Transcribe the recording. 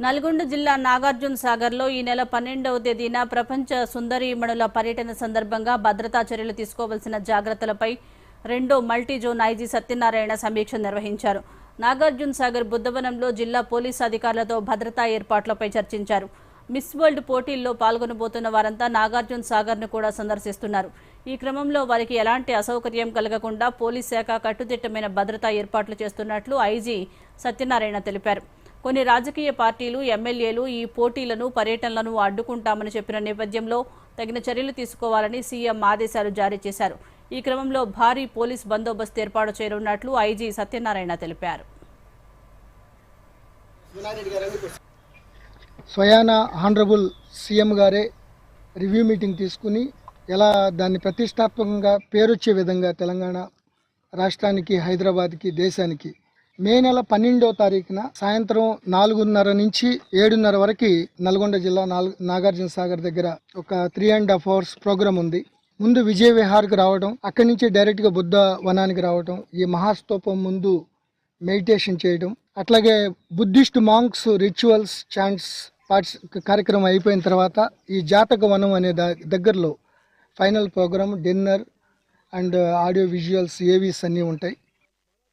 నల్గొండ జిల్లా నాగార్జున సాగర్లో ఈ నెల 12వ తేదీన ప్రపంచ సుందరీమణుల పర్యటన సందర్భంగా భద్రతా చర్యలు తీసుకోవాల్సిన జాగ్రత్తలపై రెండో మల్టీ జోన్ ఐజీ సత్యనారాయణ సమీక్ష నిర్వహించారు. నాగార్జున సాగర్ బుద్ధవనంలో జిల్లా పోలీసు అధికారులతో భద్రతా ఏర్పాట్లపై చర్చించారు. మిస్ వరల్డ్ పోటీల్లో పాల్గొనబోతున్న వారంతా నాగార్జున సాగర్ను కూడా సందర్శిస్తున్నారు. ఈ క్రమంలో వారికి ఎలాంటి అసౌకర్యం కలగకుండా పోలీస్ శాఖ కట్టుదిట్టమైన భద్రతా ఏర్పాట్లు చేస్తున్నట్లు ఐజీ సత్యనారాయణ తెలిపారు. కొన్ని రాజకీయ పార్టీలు, ఎమ్మెల్యేలు ఈ పోటీలను, పర్యటనలను అడ్డుకుంటామని చెప్పిన నేపథ్యంలో తగిన చర్యలు తీసుకోవాలని సీఎం ఆదేశాలు జారీ చేశారు. ఈ క్రమంలో భారీ పోలీస్ బందోబస్తు ఏర్పాటు చేయనున్నట్లు ఐజీ సత్యనారాయణ తెలిపారు. స్వయాన ఆనరబుల్ సీఎం గారే రివ్యూ మీటింగ్ తీసుకుని ఎలా దాన్ని ప్రతిష్టాత్మకంగా పేరొచ్చే విధంగా తెలంగాణ రాష్ట్రానికి, హైదరాబాద్కి, దేశానికి మే నెల 12వ తారీఖున సాయంత్రం 4:30 నుంచి 7:30 వరకు నల్గొండ జిల్లా నాగార్జున సాగర్ దగ్గర ఒక 3.5 hours ప్రోగ్రామ్ ఉంది. ముందు విజయ విహార్కి రావడం, అక్కడి నుంచి డైరెక్ట్గా బుద్ధ వనానికి రావడం, ఈ మహాస్తూపం ముందు మెడిటేషన్ చేయడం, అట్లాగే బుద్ధిస్ట్ మాంక్స్ రిచువల్స్, చాంట్స్ కార్యక్రమం అయిపోయిన తర్వాత ఈ జాతక వనం అనే దగ్గరలో final programme, dinner and audio visuals, AVs అన్నీ ఉంటాయి.